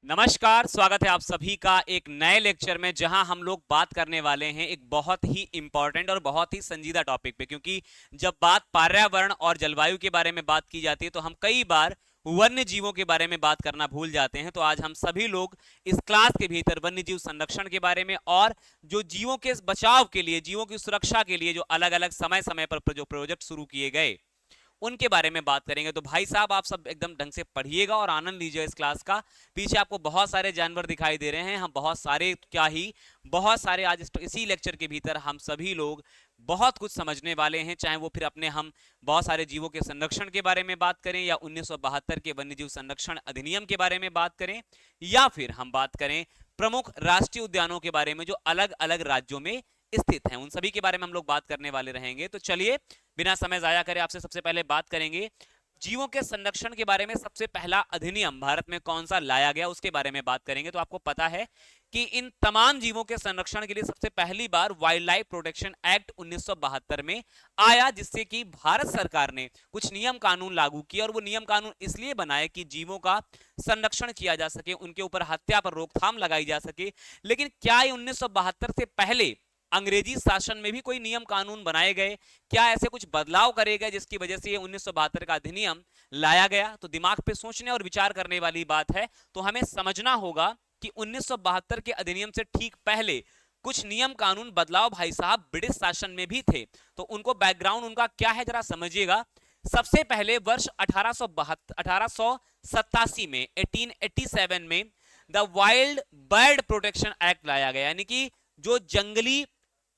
नमस्कार, स्वागत है आप सभी का एक नए लेक्चर में जहां हम लोग बात करने वाले हैं एक बहुत ही इंपॉर्टेंट और बहुत ही संजीदा टॉपिक पे। क्योंकि जब बात पर्यावरण और जलवायु के बारे में बात की जाती है तो हम कई बार वन्य जीवों के बारे में बात करना भूल जाते हैं। तो आज हम सभी लोग इस क्लास के भीतर वन्य जीव संरक्षण के बारे में और जो जीवों के बचाव के लिए, जीवों की सुरक्षा के लिए जो अलग अलग समय समय पर जो प्रोजेक्ट शुरू किए गए उनके बारे में बात करेंगे। तो भाई साहब, आप सब एकदम ढंग से पढ़िएगा और आनंद लीजिए इस क्लास का। पीछे आपको बहुत सारे जानवर दिखाई दे रहे हैं, हम बहुत सारे क्या ही बहुत सारे आज इसी लेक्चर के भीतर हम सभी लोग बहुत कुछ समझने वाले हैं। चाहे वो फिर अपने हम बहुत सारे जीवों के संरक्षण के बारे में बात करें, या 1972 के वन्यजीव संरक्षण अधिनियम के बारे में बात करें, या फिर हम बात करें प्रमुख राष्ट्रीय उद्यानों के बारे में जो अलग अलग राज्यों में स्थित हैं। उन सभी के बारे में हम लोग बात करने वाले रहेंगे। तो चलिए बिना समय जाया करे आपसे सबसे पहले बात करेंगे जीवों के संरक्षण के बारे में। सबसे पहला अधिनियम भारत में कौन सा लाया गया उसके बारे में बात करेंगे। तो आपको पता है कि इन तमाम जीवों के संरक्षण के लिए सबसे पहली बार वाइल्ड लाइफ प्रोटेक्शन एक्ट 1972 में आया, जिससे कि भारत सरकार ने कुछ नियम कानून लागू किए। और वो नियम कानून इसलिए बनाए कि जीवों का संरक्षण किया जा सके, उनके ऊपर हत्या पर रोकथाम लगाई जा सके। लेकिन क्या ये 1972 से पहले अंग्रेजी शासन में भी कोई नियम कानून बनाए गए? क्या ऐसे कुछ बदलाव करे गए जिसकी वजह से ये 1972 का अधिनियम लाया गया? तो दिमाग पे सोचने और विचार करने वाली बात है। तो हमें समझना होगा कि 1972 के अधिनियम से ठीक पहले कुछ नियम कानून बदलाव भाई साहब ब्रिटिश शासन में भी थे। तो उनको बैकग्राउंड उनका क्या है जरा समझिएगा। सबसे पहले वर्ष 1887 में 1887 में the wild bird protection act लाया गया, यानी कि जो जंगली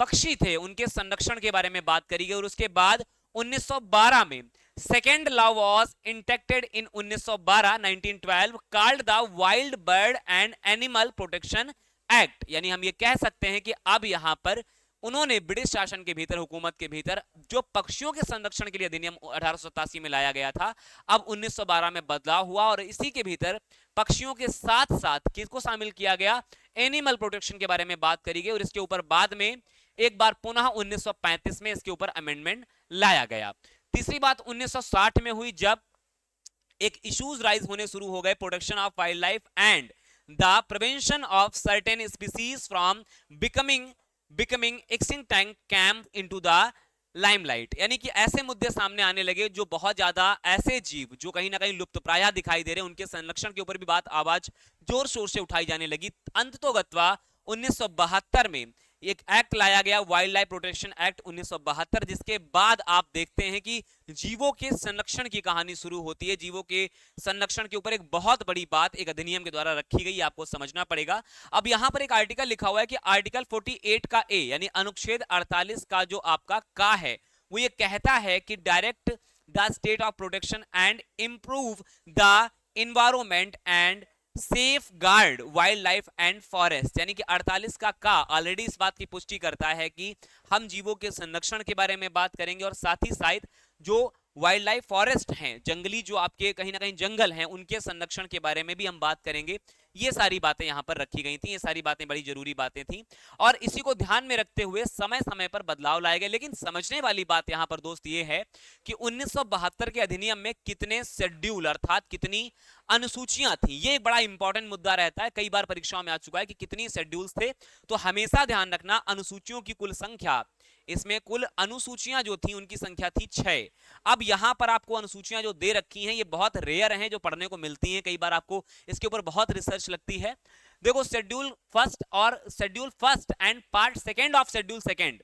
पक्षी थे उनके संरक्षण के बारे में बात करी गई। और उसके बाद 1912 में second law was enacted in 1912 called the wild bird and animal protection act. यानी हम ये कह सकते हैं कि अब यहां पर उन्होंने ब्रिटिश शासन के भीतर, हुकूमत के भीतर जो पक्षियों के संरक्षण के लिए अधिनियम 1887 में लाया गया था, अब 1912 में बदलाव हुआ और इसी के भीतर पक्षियों के साथ साथ किसको शामिल किया गया? एनिमल प्रोटेक्शन के बारे में बात करी गई। और इसके ऊपर बाद में एक बार पुनः 1935 में इसके ऊपर अमेंडमेंट लाया गया। तीसरी बात 1960 में हुई, जब एक इश्यूज राइज होने शुरू हो गए protection of wildlife and the prevention of certain species from becoming extinct came into the limelight. यानी कि ऐसे मुद्दे सामने आने लगे जो बहुत ज्यादा ऐसे जीव जो कहीं ना कहीं लुप्तप्राय दिखाई दे रहे हैं, उनके संरक्षण के ऊपर भी बात आवाज जोर शोर से उठाई जाने लगी। अंततोगत्वा 1972 में एक एक्ट लाया गया, वाइल्ड लाइफ प्रोटेक्शन एक्ट 1972, जिसके बाद आप देखते हैं कि जीवों के संरक्षण की कहानी शुरू होती है। जीवों के संरक्षण के ऊपर एक बहुत बड़ी बात एक अधिनियम के द्वारा रखी गई, आपको समझना पड़ेगा। अब यहां पर एक आर्टिकल लिखा हुआ है कि आर्टिकल 48 का ए यानी अनुच्छेद 48 का जो आपका का है वो ये कहता है कि direct the state of protection and improve the environment and safe guard wild life and forest. यानी कि 48 का ऑलरेडी इस बात की पुष्टि करता है कि हम जीवों के संरक्षण के बारे में बात करेंगे और साथ ही साथ जो वाइल्ड लाइफ फॉरेस्ट हैं, जंगली जो आपके कहीं ना कहीं जंगल हैं, उनके संरक्षण के बारे में भी हम बात करेंगे। ये सारी बातें यहां पर रखी गई थी, ये सारी बातें बड़ी जरूरी बातें थी और इसी को ध्यान में रखते हुए समय समय पर बदलाव लाए गए। लेकिन समझने वाली बात यहां पर दोस्त ये है कि 1972 के अधिनियम में कितने शेड्यूल अर्थात कितनी अनुसूचियां थी, ये एक बड़ा इंपॉर्टेंट मुद्दा रहता है। कई बार परीक्षाओं में आ चुका है कि कितनी शेड्यूल्स थे। तो हमेशा ध्यान रखना अनुसूचियों की कुल संख्या, इसमें कुल अनुसूचियां जो थी उनकी संख्या थी 6। अब यहां पर आपको अनुसूचियां जो दे रखी हैं ये बहुत रेयर हैं जो पढ़ने को मिलती हैं, कई बार आपको इसके ऊपर बहुत रिसर्च लगती है। देखो, शेड्यूल फर्स्ट और schedule first and part second of schedule second,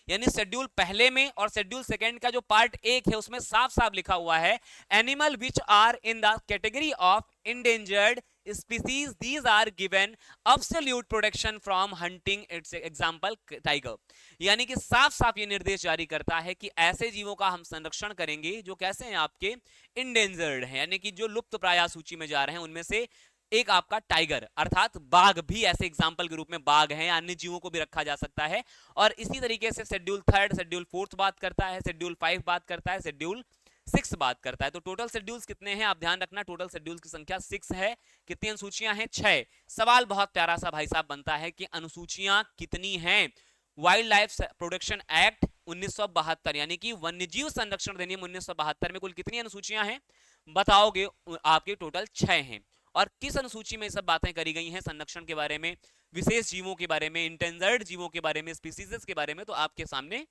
यानी शेड्यूल पहले में और शेड्यूल सेकेंड का जो पार्ट एक है उसमें साफ साफ लिखा हुआ है animal which are in the category of endangered species these are given absolute protection from hunting, it's example tiger. यानी कि साफ साफ ये निर्देश जारी करता है कि ऐसे जीवों का हम संरक्षण करेंगे जो कैसे हैं, आपके इंडेंजर्ड हैं, यानी कि जो लुप्त प्राय सूची में जा रहे हैं। उनमें से एक आपका टाइगर अर्थात बाघ भी ऐसे एग्जाम्पल के रूप में बाघ है, अन्य जीवों को भी रखा जा सकता है। और इसी तरीके से शेड्यूल थर्ड, शेड्यूल फोर्थ बात करता है, शेड्यूल 5 बात करता है, शेड्यूल 6 बात करता है। तो टोटल शेड्यूल्स कितने हैं आप ध्यान रखना, टोटल शेड्यूल्स की संख्या 6 है। कितनी अनुसूचियां हैं? 6। सवाल बहुत प्यारा सा भाई साहब बनता है कि अनुसूचियां कितनी हैं? वाइल्ड लाइफ प्रोटेक्शन एक्ट 1972 यानी कि वन्यजीव संरक्षण अधिनियम 1972 में कुल कितनी अनुसूचियां हैं बताओगे? आपके टोटल 6 हैं। और किस अनुसूची में सब बातें करी गई हैं संरक्षण के बारे में, विशेष जीवों के बारे में, इंटेंजर्ड जीवों के बारे में, स्पीसीज के बारे में, तो आपके सामने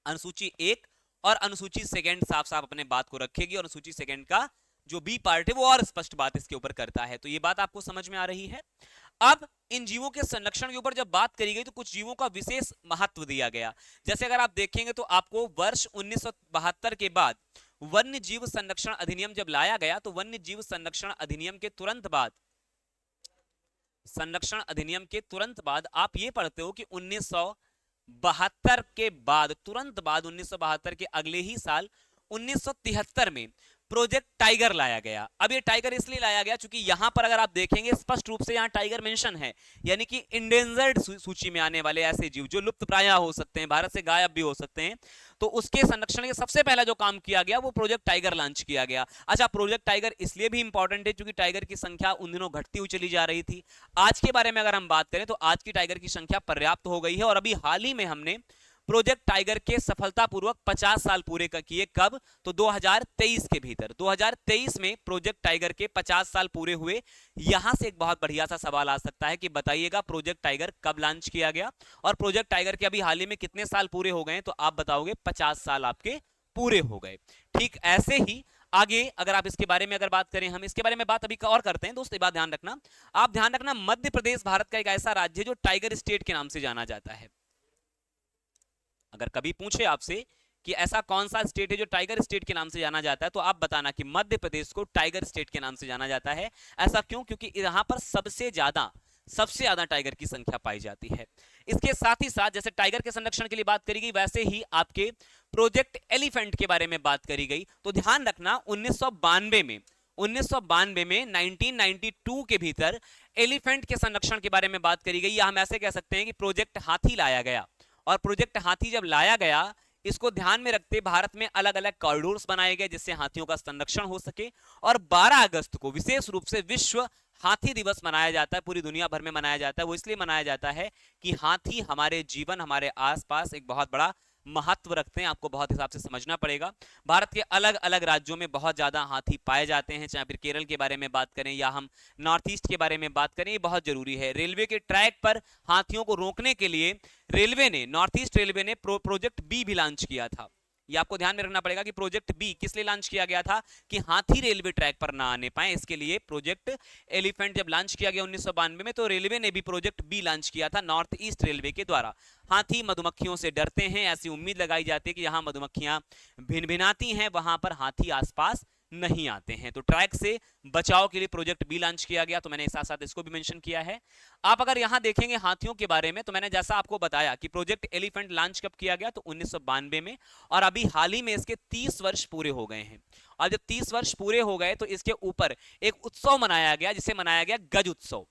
अनुसूची 1 और अनुसूची सेकंड साफ साफ अपने बात को रखेगी, और अनुसूची सेकंड का जो बी पार्ट है वो और स्पष्ट बात इसके ऊपर करता है। तो ये बात आपको समझ में आ रही है। अब इन जीवों के संरक्षण के ऊपर जब बात करी गई तो कुछ जीवों का विशेष महत्व दिया गया। जैसे अगर आप देखेंगे तो आपको वर्ष 1972 के बाद वन्य जीव संरक्षण अधिनियम जब लाया गया, तो वन्य जीव संरक्षण अधिनियम के तुरंत बाद, संरक्षण अधिनियम के तुरंत बाद आप ये पढ़ते हो कि 1972 के बाद, तुरंत बाद 1972 के अगले ही साल 1973 में प्रोजेक्ट टाइगर लाया गया। अब ये टाइगर इसलिए लाया गया क्योंकि यहां पर अगर आप देखेंगे स्पष्ट रूप से यहां टाइगर मेंशन है, यानी कि इंडेंजर्ड सूची में आने वाले ऐसे जीव जो लुप्त प्राय हो सकते हैं, भारत से गायब भी हो सकते हैं, तो उसके संरक्षण के सबसे पहला जो काम किया गया वो प्रोजेक्ट टाइगर लॉन्च किया गया। अच्छा, प्रोजेक्ट टाइगर इसलिए भी इंपॉर्टेंट है क्योंकि टाइगर की संख्या उन दिनों घटती हुई चली जा रही थी। आज के बारे में अगर हम बात करें तो आज की टाइगर की संख्या पर्याप्त हो गई है, और अभी हाल ही में हमने प्रोजेक्ट टाइगर के सफलतापूर्वक 50 साल पूरे किए। कब? तो 2023 के भीतर, 2023 में प्रोजेक्ट टाइगर के 50 साल पूरे हुए। यहां से एक बहुत बढ़िया सा सवाल आ सकता है कि बताइएगा प्रोजेक्ट टाइगर कब लॉन्च किया गया, और प्रोजेक्ट टाइगर के अभी हाल ही में कितने साल पूरे हो गए? तो आप बताओगे 50 साल आपके पूरे हो गए। ठीक ऐसे ही आगे अगर आप इसके बारे में अगर बात करें, हम इसके बारे में बात अभी और करते हैं। दोस्तों, बात ध्यान रखना, आप ध्यान रखना, मध्य प्रदेश भारत का एक ऐसा राज्य है जो टाइगर स्टेट के नाम से जाना जाता है। अगर कभी पूछे आपसे कि ऐसा कौन सा स्टेट है जो टाइगर स्टेट के नाम से जाना जाता है, तो आप बताना कि मध्य प्रदेश को टाइगर स्टेट के नाम से जाना जाता है। ऐसा क्यों? क्योंकि यहां पर सबसे ज्यादा टाइगर की संख्या पाई जाती है। इसके साथ ही साथ जैसे टाइगर के संरक्षण के लिए बात करी गई, वैसे ही आपके प्रोजेक्ट एलिफेंट के बारे में बात करी गई। तो ध्यान रखना, 1992 में 1992 के भीतर एलिफेंट के संरक्षण के बारे में बात करी गई, या हम ऐसे कह सकते हैं कि प्रोजेक्ट हाथी लाया गया। और प्रोजेक्ट हाथी जब लाया गया, इसको ध्यान में रखते भारत में अलग अलग कॉरिडोर्स बनाए गए जिससे हाथियों का संरक्षण हो सके। और 12 अगस्त को विशेष रूप से विश्व हाथी दिवस मनाया जाता है, पूरी दुनिया भर में मनाया जाता है। वो इसलिए मनाया जाता है कि हाथी हमारे जीवन, हमारे आसपास एक बहुत बड़ा महत्व रखते हैं। आपको बहुत हिसाब से समझना पड़ेगा। भारत के अलग अलग राज्यों में बहुत ज्यादा हाथी पाए जाते हैं, चाहे फिर केरल के बारे में बात करें या हम नॉर्थ ईस्ट के बारे में बात करें, ये बहुत जरूरी है। रेलवे के ट्रैक पर हाथियों को रोकने के लिए रेलवे ने, नॉर्थ ईस्ट रेलवे ने प्रोजेक्ट बी भी लॉन्च किया था। ये आपको ध्यान में रखना पड़ेगा कि प्रोजेक्ट बी किस लिए लॉन्च किया गया था, कि हाथी रेलवे ट्रैक पर ना आने पाए, इसके लिए प्रोजेक्ट एलिफेंट जब लॉन्च किया गया 1992 में, तो रेलवे ने भी प्रोजेक्ट बी लॉन्च किया था नॉर्थ ईस्ट रेलवे के द्वारा। हाथी मधुमक्खियों से डरते हैं, ऐसी उम्मीद लगाई जाती है कि जहां मधुमक्खियां भिनभिनाती हैं वहां पर हाथी आसपास नहीं आते हैं। तो ट्रैक से बचाव के लिए प्रोजेक्ट बी लॉन्च किया गया, तो मैंने साथ साथ इसको भी मेंशन किया है। आप अगर यहां देखेंगे हाथियों के बारे में, तो मैंने जैसा आपको बताया कि प्रोजेक्ट एलिफेंट लॉन्च कब किया गया, तो 1992 में, और अभी हाल ही में इसके 30 वर्ष पूरे हो गए हैं। और जब 30 वर्ष पूरे हो गए तो इसके ऊपर एक उत्सव मनाया गया जिसे मनाया गया गज उत्सव।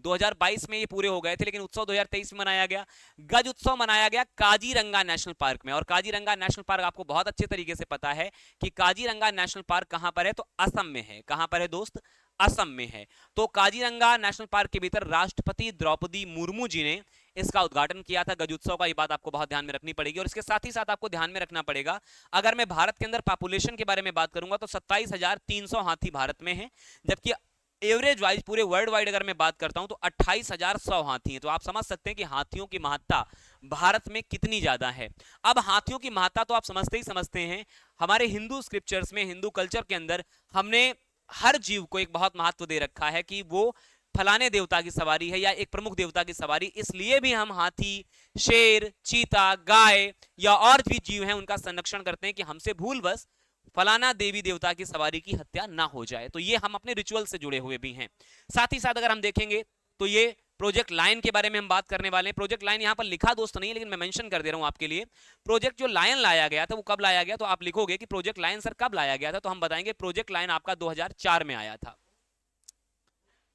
2022 में ये पूरे हो गए थे, लेकिन उत्सव 2023 में मनाया गया। गज उत्सव मनाया गया काजीरंगा नेशनल पार्क में। और काजीरंगा नेशनल पार्क आपको बहुत अच्छे तरीके से पता है कि काजीरंगा नेशनल पार्क कहां पर है, तो असम में है। कहां पर है दोस्त? असम में है। तो काजीरंगा नेशनल पार्क के भीतर राष्ट्रपति द्रौपदी मुर्मू जी ने इसका उद्घाटन किया था गज उत्सव का। ये बात आपको बहुत ध्यान में रखनी पड़ेगी। और इसके साथ ही साथ आपको ध्यान में रखना पड़ेगा, अगर मैं भारत के अंदर पॉपुलेशन के बारे में बात करूंगा तो 27,300 हाथी भारत में है, जबकि एवरेज वाइज पूरे वर्ल्ड वाइड अगर मैं बात करता हूं तो 28,100 हाथी हैं। तो आप समझ सकते हैं कि हाथियों की महत्ता भारत में कितनी ज्यादा है। अब हाथियों की महत्ता तो आप समझते हैं। हमारे हिंदू स्क्रिप्चर्स में, हिंदू कल्चर के अंदर हमने हर जीव को एक बहुत महत्व दे रखा है कि वो फलाने देवता की सवारी है या एक प्रमुख देवता की सवारी। इसलिए भी हम हाथी, शेर, चीता, गाय या और भी जीव हैं उनका संरक्षण करते हैं कि हमसे भूलवश फलाना देवी देवता की सवारी की हत्या ना हो जाए। तो ये हम अपने रिचुअल से जुड़े हुए भी हैं। साथ ही साथ अगर हम देखेंगे तो ये प्रोजेक्ट लायन के बारे में हम बात करने वाले हैं। प्रोजेक्ट लायन यहां पर लिखा दोस्त नहीं, लेकिन मैं मेंशन कर दे रहा हूं आपके लिए। प्रोजेक्ट जो लायन लाया गया था वो कब लाया गया, तो आप लिखोगे कि प्रोजेक्ट लायन सर कब लाया गया था, तो हम बताएंगे प्रोजेक्ट लायन आपका 2004 में आया था।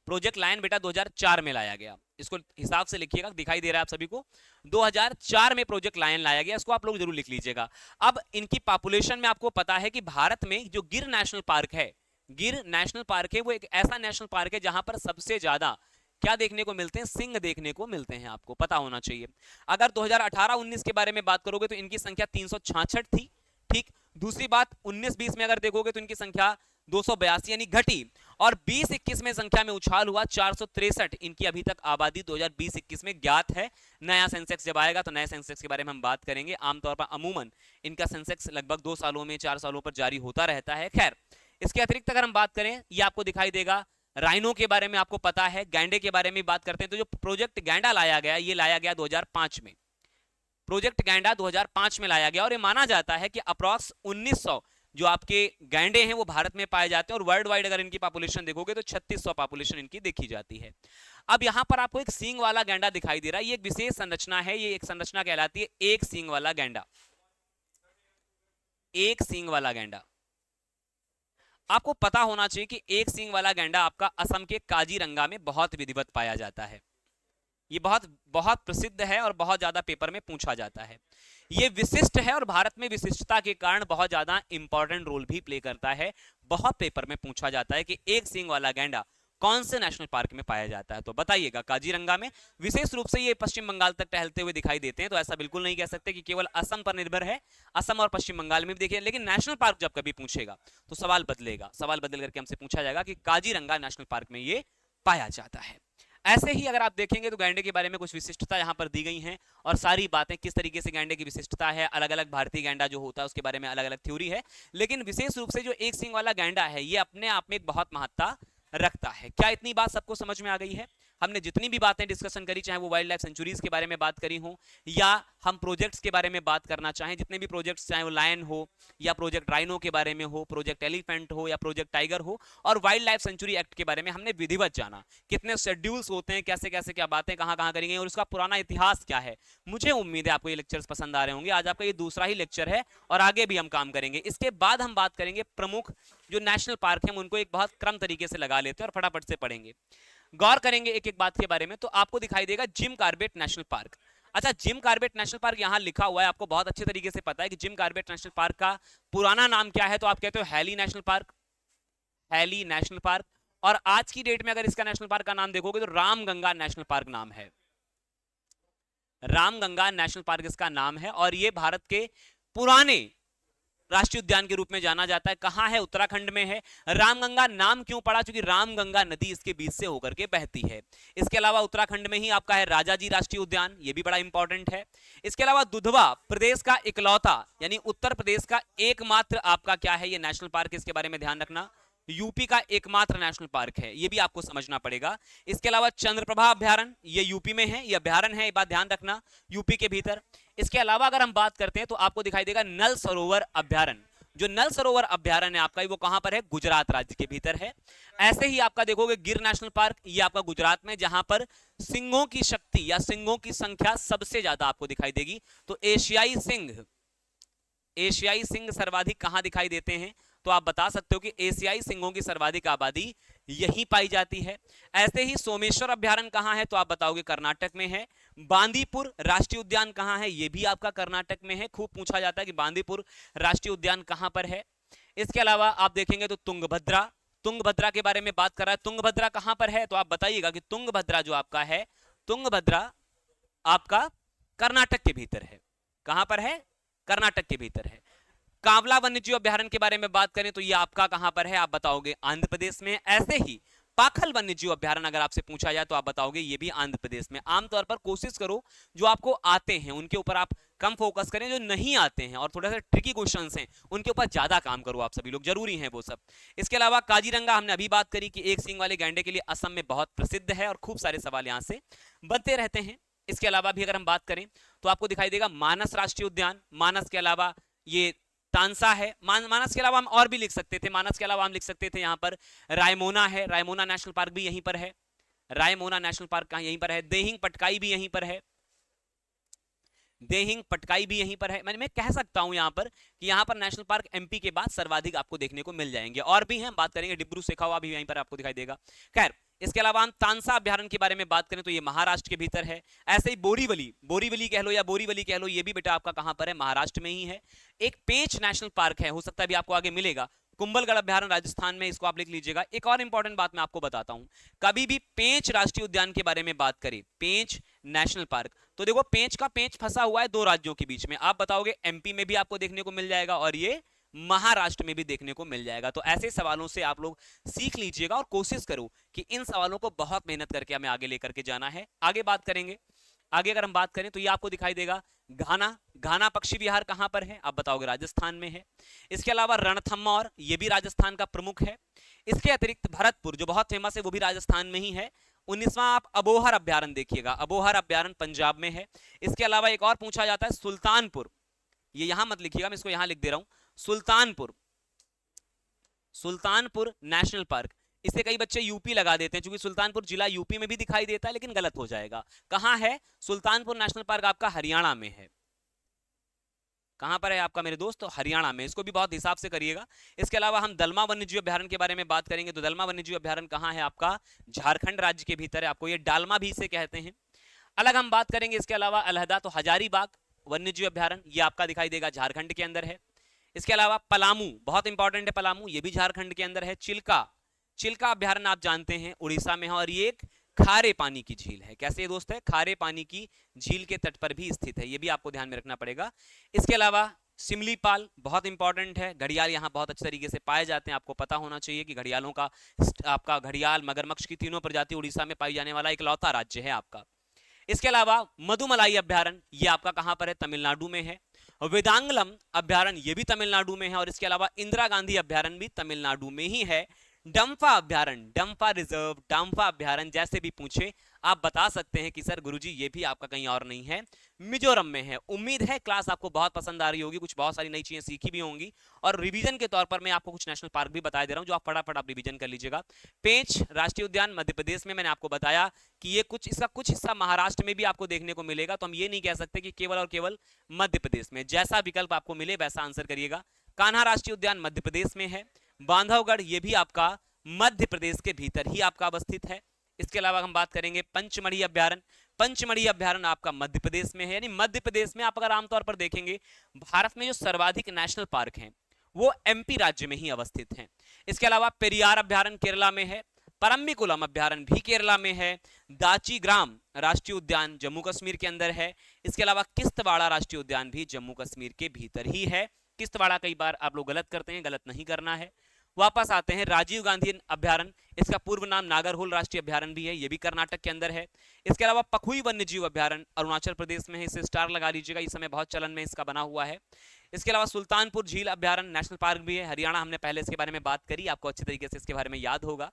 प्रोजेक्ट लायन बेटा 2004 में लाया गया, इसको हिसाब से लिखिएगा, दिखाई दे रहा है आप सभी को। 2004 में प्रोजेक्ट लायन लाया गया, इसको आप लोग जरूर लिख लीजिएगा। अब इनकी पॉपुलेशन में आपको पता है कि भारत में जो गिर नेशनल पार्क है, गिर नेशनल पार्क है, वो एक ऐसा नेशनल पार्क है जहां पर सबसे ज्यादा क्या देखने को मिलते हैं, सिंह देखने को मिलते हैं, आपको पता होना चाहिए। अगर 2018-19 के बारे में बात करोगे तो इनकी संख्या 366 थी। ठीक, दूसरी बात 19-20 में अगर देखोगे तो इनकी संख्या 282 यानी घटी। और 20-21 में संख्या में उछाल हुआ 463। इनकी अभी तक आबादी 2020-21 में ज्ञात है। नया सेंसेक्स जब आएगा तो नए सेंसेक्स के बारे में हम बात करेंगे। आमतौर पर अमूमन इनका सेंसेक्स लगभग 2 सालों में 4 सालों पर जारी होता रहता है। खैर, इसके अतिरिक्त अगर हम बात करें, ये आपको दिखाई देगा, राइनो के बारे में आपको पता है। गैंडे के बारे में बात करते हैं तो जो प्रोजेक्ट गैंडा लाया गया, ये लाया गया 2005 में। प्रोजेक्ट गैंडा 2005 में लाया गया और ये माना जाता है कि अप्रॉक्स 1900 जो आपके गैंडे हैं वो भारत में पाए जाते हैं, और वर्ल्ड वाइड अगर इनकी पॉपुलेशन देखोगे तो 3600 पॉपुलेशन इनकी देखी जाती है। अब यहां पर आपको एक सींग वाला गैंडा दिखाई दे रहा है। ये एक विशेष संरचना है, ये एक संरचना कहलाती है एक सींग वाला गैंडा। एक सींग वाला गैंडा, आपको पता होना चाहिए कि एक सींग वाला गैंडा आपका असम के काजीरंगा में बहुत विधिवत पाया जाता है। ये बहुत बहुत प्रसिद्ध है और बहुत ज्यादा पेपर में पूछा जाता है। ये विशिष्ट है और भारत में विशिष्टता के कारण बहुत ज्यादा इंपॉर्टेंट रोल भी प्ले करता है। बहुत पेपर में पूछा जाता है कि एक सींग वाला गैंडा कौन से नेशनल पार्क में पाया जाता है, तो बताइएगा। काजीरंगा में। विशेष रूप से ये पश्चिम बंगाल तक टहलते हुए दिखाई देते हैं, तो ऐसा बिल्कुल नहीं कह सकते कि केवल असम पर निर्भर है। असम और पश्चिम बंगाल में भी देखिए, लेकिन नेशनल पार्क जब कभी पूछेगा तो सवाल बदलेगा। सवाल बदल करके हमसे पूछा जाएगा कि काजीरंगा नेशनल पार्क में ये पाया जाता है। ऐसे ही अगर आप देखेंगे तो गैंडे के बारे में कुछ विशिष्टता यहाँ पर दी गई हैं, और सारी बातें किस तरीके से गैंडे की विशिष्टता है, अलग अलग भारतीय गैंडा जो होता है उसके बारे में अलग अलग थ्योरी है। लेकिन विशेष रूप से जो एक सींग वाला गैंडा है ये अपने आप में एक बहुत महत्ता रखता है। क्या इतनी बात सबको समझ में आ गई है? हमने जितनी भी बातें डिस्कशन करी, चाहे वो वाइल्ड लाइफ सेंचुरीज के बारे में बात करी हो या हम प्रोजेक्ट्स के बारे में बात करना चाहें, जितने भी प्रोजेक्ट्स, चाहे वो लायन हो या प्रोजेक्ट राइनो के बारे में हो, प्रोजेक्ट एलिफेंट हो या प्रोजेक्ट टाइगर हो, और वाइल्ड लाइफ सेंचुरी एक्ट के बारे में हमने विधिवत जाना, कितने शेड्यूल्स होते हैं, कैसे कैसे क्या बातें कहां कहां करी गई और उसका पुराना इतिहास क्या है। मुझे उम्मीद है आपको ये लेक्चर्स पसंद आ रहे होंगे। आज आपका ये दूसरा ही लेक्चर है और आगे भी हम काम करेंगे। इसके बाद हम बात करेंगे प्रमुख जो नेशनल पार्क है, उनको एक बहुत क्रम तरीके से लगा लेते हैं और फटाफट से पढ़ेंगे, गौर करेंगे एक एक बात के बारे में। तो आपको दिखाई देगा जिम कॉर्बेट नेशनल पार्क। अच्छा, जिम कॉर्बेट नेशनल पार्क यहां लिखा हुआ है, आपको बहुत अच्छे तरीके से पता है कि जिम कॉर्बेट नेशनल पार्क का पुराना नाम क्या है, तो आप कहते हो Hailey National Park. Hailey National Park. और आज की डेट में अगर इसका नेशनल पार्क का नाम देखोगे तो रामगंगा नेशनल पार्क नाम है। रामगंगा नेशनल पार्क इसका नाम है, और यह भारत के पुराने राष्ट्रीय उद्यान के रूप में जाना जाता है। कहां है? उत्तराखंड में है। रामगंगा नाम क्यों पड़ा? क्योंकि रामगंगा नदी इसके बीच से होकर के बहती है। इसके अलावा उत्तराखंड में ही आपका है राजाजी राष्ट्रीय उद्यान, ये भी बड़ा इंपॉर्टेंट है। इसके अलावा दुधवा प्रदेश का इकलौता, यानी उत्तर प्रदेश का एकमात्र आपका क्या है, ये नेशनल पार्क, इसके बारे में ध्यान रखना। यूपी का एकमात्र नेशनल पार्क है, ये भी आपको समझना पड़ेगा। इसके अलावा चंद्रप्रभा अभ्यारण्य, ये यूपी में है, ये अभ्यारण्य है, ये बात ध्यान रखना, यूपी के भीतर। इसके अलावा अगर हम बात करते हैं तो आपको दिखाई देगा नल सरोवर अभ्यारण्य। जो नल सरोवर अभ्यारण्य है आपका, वो कहां पर है? गुजरात राज्य के भीतर है। ऐसे ही आपका देखोगे गिर नेशनल पार्क, ये आपका गुजरात में, जहां पर सिंहों की शक्ति या सिंहों की संख्या सबसे ज्यादा आपको दिखाई देगी। तो एशियाई सिंह सर्वाधिक कहां दिखाई देते हैं? तो आप बता सकते हो कि एशियाई सिंहों की सर्वाधिक आबादी यहीं पाई जाती है। ऐसे ही सोमेश्वर अभ्यारण्य कहां है? तो आप बताओगे कर्नाटक में है। बांदीपुर राष्ट्रीय उद्यान कहां है? यह भी आपका कर्नाटक में है। खूब पूछा जाता है कि बांदीपुर राष्ट्रीय उद्यान कहां पर है। इसके अलावा आप देखेंगे तो तुंगभद्रा के बारे में बात कर रहा है। तुंगभद्रा कहां पर है? तो आप बताइएगा कि तुंगभद्रा जो आपका है, तुंगभद्रा आपका कर्नाटक के भीतर है। कहां पर है? कर्नाटक के भीतर है। कांवला वन्यजीव अभ्यारण्य के बारे में बात करें तो ये आपका कहां पर है? आप बताओगे आंध्र प्रदेश में। ऐसे ही पाखल वन्यजीव अभ्यारण्य अगर आपसे पूछा जाए तो आप बताओगे ये भी आंध्र प्रदेश में। आमतौर पर कोशिश करो जो आपको आते हैं उनके ऊपर आप कम फोकस करें, जो नहीं आते हैं और थोड़ा सा ट्रिकी क्वेश्चंस हैं उनके ऊपर ज्यादा काम करो आप सभी लोग, जरूरी है वो सब। इसके अलावा काजीरंगा हमने अभी बात करी कि एक सींग वाले गैंडे के लिए असम में बहुत प्रसिद्ध है और खूब सारे सवाल यहां से बनते रहते हैं। इसके अलावा भी अगर हम बात करें तो आपको दिखाई देगा मानस राष्ट्रीय उद्यान। मानस के अलावा ये तांसा है। मानस के अलावा हम और भी लिख सकते थे। मानस के अलावा हम लिख सकते थे यहाँ पर रायमोना है, रायमोना नेशनल पार्क भी यहीं पर है। रायमोना नेशनल पार्क कहाँ? यहीं पर है। देहिंग पटकाई भी यहीं पर है। देहिंग पटकाई भी यहीं पर है। मैं कह सकता हूं यहां पर कि यहां पर नेशनल पार्क एमपी के बाद सर्वाधिक आपको देखने को मिल जाएंगे। और भी हैं, हम बात करेंगे। डिब्रू सेखावा भी यहीं पर आपको दिखाई देगा। खैर, इसके अलावा हम तांसा अभ्यारण्य के बारे में बात करें तो ये महाराष्ट्र के भीतर है। ऐसे ही बोरीवली कह लो या बोरीवली कह लो, ये भी बेटा आपका कहां पर है? महाराष्ट्र में ही है। एक पेंच नेशनल पार्क है, हो सकता है भी आपको आगे मिलेगा। कुंभलगढ़ अभ्यारण्य राजस्थान में, इसको आप लिख लीजिएगा। एक और इंपॉर्टेंट बात मैं आपको बताता हूं, कभी भी पेंच राष्ट्रीय उद्यान के बारे में बात करें, पेंच नेशनल पार्क, तो देखो पेंच का पेंच फंसा हुआ है दो राज्यों के बीच में। आप बताओगे एमपी में भी आपको देखने को मिल जाएगा और ये महाराष्ट्र में भी देखने को मिल जाएगा। तो ऐसे सवालों से आप लोग सीख लीजिएगा और कोशिश करो कि इन सवालों को बहुत मेहनत करके हमें आगे लेकर के जाना है। आगे बात करेंगे, आगे अगर हम बात करें तो ये आपको दिखाई देगा घाना। घाना पक्षी विहार कहां पर है, आप बताओगे राजस्थान में है। इसके अलावा रणथंभौर, ये भी राजस्थान का प्रमुख है। इसके अतिरिक्त भरतपुर जो बहुत फेमस है वो भी राजस्थान में ही है। 19वां आप अबोहर अभ्यारण्य देखिएगा, अबोहर अभ्यारण्य पंजाब में है। इसके अलावा एक और पूछा जाता है सुल्तानपुर, ये यहां मत लिखिएगा, मैं इसको यहां लिख दे रहा हूं, सुल्तानपुर, सुल्तानपुर नेशनल पार्क। इसे कई बच्चे यूपी लगा देते हैं, क्योंकि सुल्तानपुर जिला यूपी में भी दिखाई देता है, लेकिन गलत हो जाएगा। कहां है सुल्तानपुर नेशनल पार्क, आपका हरियाणा में है। कहां पर है आपका मेरे दोस्त, तो हरियाणा में, इसको भी बहुत हिसाब से करिएगा। इसके अलावा हम दलमा वन्यजीव अभ्यारण्य के बारे में बात करेंगे, तो दलमा वन्यजीव अभ्यारण्य कहां है आपका, झारखंड राज्य के भीतर है, आपको ये डालमा भी इसे कहते हैं। अलग हम बात करेंगे इसके अलावा अलहदा, तो हजारीबाग वन्यजीव अभ्यारण्य ये आपका दिखाई देगा झारखंड के अंदर है। इसके अलावा पलामू, बहुत इंपॉर्टेंट है पलामू, ये भी झारखंड के अंदर है। चिल्का, चिल्का अभ्यारण्य आप जानते हैं उड़ीसा में है, और ये एक खारे पानी की झील है। कैसे दोस्त है, खारे पानी की झील के तट पर भी स्थित है, ये भी आपको ध्यान में रखना पड़ेगा। इसके अलावा सिमलीपाल बहुत इंपॉर्टेंट है, घड़ियाल यहाँ बहुत अच्छे तरीके से पाए जाते हैं, आपको पता होना चाहिए कि घड़ियालों का, आपका घड़ियाल मगरमच्छ की तीनों प्रजाति उड़ीसा में पाई जाने वाला इकलौता राज्य है आपका। इसके अलावा मधुमलाई अभ्यारण्य ये आपका कहां पर है, तमिलनाडु में है। वेदांगलम अभ्यारण्य ये भी तमिलनाडु में है, और इसके अलावा इंदिरा गांधी अभ्यारण्य भी तमिलनाडु में ही है। डंफा अभ्यारण्य, डंफा रिजर्व, डंफा अभ्यारण्य जैसे भी पूछे आप बता सकते हैं कि सर गुरुजी ये भी आपका कहीं और नहीं है, मिजोरम में है। उम्मीद है क्लास आपको बहुत पसंद आ रही होगी, कुछ बहुत सारी नई चीजें सीखी भी होंगी, और रिवीजन के तौर पर मैं आपको कुछ नेशनल पार्क भी बता दे रहा हूं, जो आप फटाफट आप रिवीजन कर लीजिएगा। पेंच राष्ट्रीय उद्यान मध्य प्रदेश में, मैंने आपको बताया कि ये कुछ, इसका कुछ हिस्सा महाराष्ट्र में भी आपको देखने को मिलेगा, तो हम ये नहीं कह सकते कि केवल और केवल मध्य प्रदेश में। जैसा विकल्प आपको मिले वैसा आंसर करिएगा। कान्हा राष्ट्रीय उद्यान मध्य प्रदेश में है। बांधवगढ़ ये भी आपका मध्य प्रदेश के भीतर ही आपका अवस्थित है। इसके अलावा हम बात करेंगे पंचमढ़ी अभ्यारण्य, पंचमढ़ी अभ्यारण्य आपका मध्य प्रदेश में है। यानी मध्य प्रदेश में आप अगर आमतौर पर देखेंगे, भारत में जो सर्वाधिक नेशनल पार्क हैं वो एमपी राज्य में ही अवस्थित हैं। इसके अलावा पेरियार अभ्यारण्य केरला में है। परम्बिकुलम अभ्यारण्य भी केरला में है। दाचीग्राम राष्ट्रीय उद्यान जम्मू कश्मीर के अंदर है। इसके अलावा किश्तवाड़ा राष्ट्रीय उद्यान भी जम्मू कश्मीर के भीतर ही है। किश्तवाड़ा कई बार आप लोग गलत करते हैं, गलत नहीं करना है। वापस आते हैं राजीव गांधी अभ्यारण्य, इसका पूर्व नाम नागरहोल राष्ट्रीय अभ्यारण्य भी है, ये भी कर्नाटक के अंदर है। इसके अलावा पखुई वन्यजीव अभ्यारण्य अरुणाचल प्रदेश में है, इसे स्टार लगा लीजिएगा, इस समय बहुत चलन में इसका बना हुआ है। इसके अलावा सुल्तानपुर झील अभ्यारण्य नेशनल पार्क भी है, हरियाणा, हमने पहले इसके बारे में बात करी, आपको अच्छे तरीके से इसके बारे में याद होगा।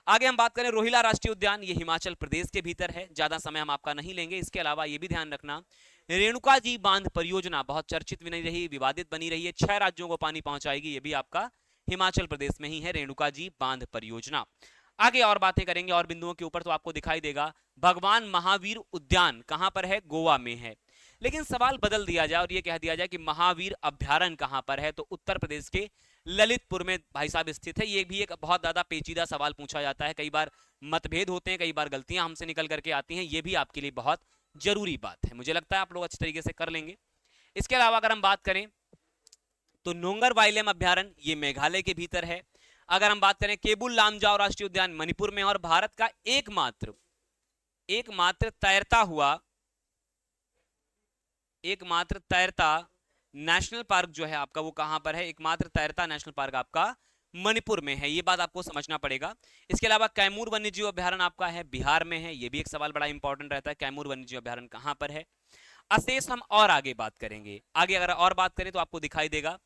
आगे हम बात करें रोहिला राष्ट्रीय उद्यान, ये हिमाचल प्रदेश के भीतर है, ज्यादा समय हम आपका नहीं लेंगे। इसके अलावा ये भी ध्यान रखना, रेणुका जी बांध परियोजना बहुत चर्चित भी नहीं रही, विवादित बनी रही है, 6 राज्यों को पानी पहुंचाएगी, ये भी आपका हिमाचल प्रदेश में ही है, रेणुका जी बांध परियोजना। आगे और बातें करेंगे और बिंदुओं के ऊपर, तो आपको दिखाई देगा भगवान महावीर उद्यान कहां पर है, गोवा में है। लेकिन सवाल बदल दिया जाए और यह कह दिया जाए कि महावीर अभ्यारण्य कहां पर है, तो उत्तर प्रदेश के ललितपुर में भाई साहब स्थित है। ये भी एक बहुत ज्यादा पेचीदा सवाल पूछा जाता है, कई बार मतभेद होते हैं, कई बार गलतियां हमसे निकल करके आती हैं, ये भी आपके लिए बहुत जरूरी बात है, मुझे लगता है आप लोग अच्छे तरीके से कर लेंगे। इसके अलावा अगर हम बात करें तो नोंगर वाइलम अभ्यारण्य ये मेघालय के भीतर है। अगर हम बात करें केबुल लामजाओ राष्ट्रीय उद्यान मणिपुर में, और भारत का एकमात्र तैरता नेशनल पार्क जो है आपका, वो कहां पर है, एकमात्र तैरता नेशनल पार्क आपका मणिपुर में है, ये बात आपको समझना पड़ेगा। इसके अलावा कैमूर वन्यजीव अभ्यारण्य आपका है बिहार में है, ये भी एक सवाल बड़ा इंपॉर्टेंट रहता है, कैमूर वन्यजीव अभ्यारण्य कहां पर है। अशेष हम और आगे बात करेंगे, आगे अगर और बात करें तो आपको दिखाई देगा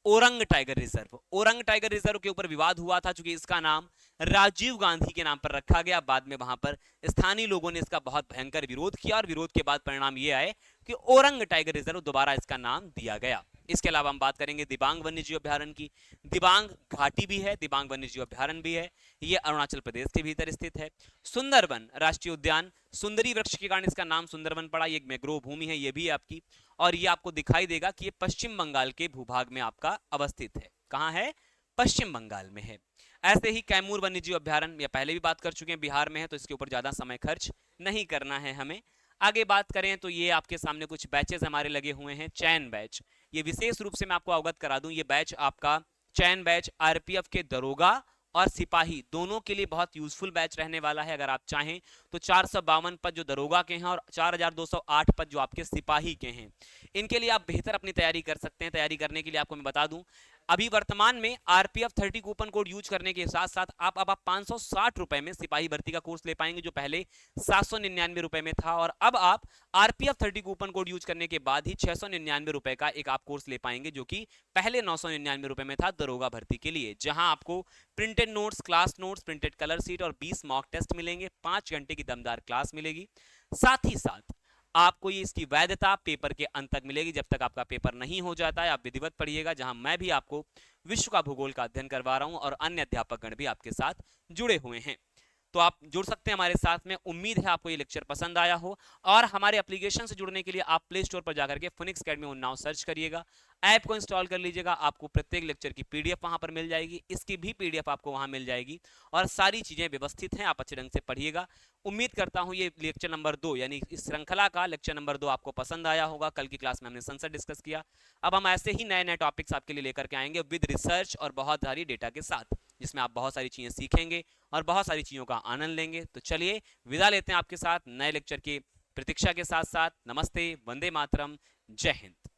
orang tiger reserve. Orang tiger reserve के ऊपर विवाद हुआ था, क्योंकि इसका नाम राजीव गांधी के नाम पर रखा गया, बाद में वहां पर स्थानीय लोगों ने इसका बहुत भयंकर विरोध किया, और विरोध के बाद परिणाम ये आए कि ओरंग टाइगर रिजर्व दोबारा इसका नाम दिया गया। इसके अलावा हम बात करेंगे दिबांग वन्यजीव अभ्यारण्य की। दिबांग घाटी भी है, दिबांग वन्यजीव अभ्यारण्य भी है, ये अरुणाचल प्रदेश के भीतर स्थित है। सुंदरवन राष्ट्रीय उद्यान, सुंदरी वृक्ष के कारण इसका नाम सुंदरवन पड़ा, ये एक मैंग्रोव भूमि है, ये भी आपकी, और ये आपको दिखाई देगा कि ये पश्चिम बंगाल के भूभाग में आपका अवस्थित है। कहां है, पश्चिम बंगाल में है। ऐसे ही कैमूर वन्यजीव अभ्यारण्य, पहले भी बात कर चुके हैं, बिहार में है, तो इसके ऊपर ज्यादा समय खर्च नहीं करना है हमें। आगे बात करें तो ये आपके सामने कुछ बैचेस हमारे लगे हुए हैं, चयन बैच, ये विशेष रूप से मैं आपको अवगत करा दूं, ये बैच आपका चयन बैच आरपीएफ के दरोगा और सिपाही दोनों के लिए बहुत यूजफुल बैच रहने वाला है। अगर आप चाहें तो 452 पद जो दरोगा के हैं और 4208 पद जो आपके सिपाही के हैं, इनके लिए आप बेहतर अपनी तैयारी कर सकते हैं। तैयारी करने के लिए आपको मैं बता दूं, अभी वर्तमान में आरपीएफ 30 कूपन कोड यूज करने के साथ साथ आप 560 रुपए में सिपाही भर्ती का कोर्स ले पाएंगे, जो पहले 799 रुपए में था। और अब आप आरपीएफ 30 कूपन कोड यूज करने के बाद ही 699 रुपए का एक आप कोर्स ले पाएंगे, जो कि पहले 999 रुपए में था दरोगा भर्ती के लिए, जहां आपको printed notes, class notes, printed colour seat और 20 मॉक टेस्ट मिलेंगे, 5 घंटे की दमदार क्लास मिलेगी। साथ ही साथ आपको ये इसकी वैधता पेपर के अंत तक मिलेगी, जब तक आपका पेपर नहीं हो जाता है। आप विधिवत पढ़िएगा, जहां मैं भी आपको विश्व का भूगोल का अध्ययन करवा रहा हूं और अन्य अध्यापकगण भी आपके साथ जुड़े हुए हैं। तो आप जुड़ सकते हैं हमारे साथ में। उम्मीद है आपको ये लेक्चर पसंद आया हो। और हमारे एप्लीकेशन से जुड़ने के लिए आप प्ले स्टोर पर जाकर के फिनिक्स अकेडमी उन्नाव सर्च करिएगा, ऐप को इंस्टॉल कर लीजिएगा। आपको प्रत्येक लेक्चर की पीडीएफ वहां पर मिल जाएगी, इसकी भी पीडीएफ आपको वहां मिल जाएगी और सारी चीजें व्यवस्थित हैं। आप अच्छे ढंग से पढ़िएगा। उम्मीद करता हूं ये लेक्चर नंबर 2 यानी इस श्रृंखला का लेक्चर नंबर 2 आपको पसंद आया होगा। कल की क्लास में हमने संसद डिस्कस किया, अब हम ऐसे ही नए नए टॉपिक्स आपके लिए लेकर के आएंगे विद रिसर्च और बहुत सारी डेटा के साथ, जिसमें आप बहुत सारी चीजें सीखेंगे और बहुत सारी चीजों का आनंद लेंगे। तो चलिए विदा लेते हैं आपके साथ नए लेक्चर की प्रतीक्षा के साथ साथ। नमस्ते, वंदे मातरम, जय हिंद।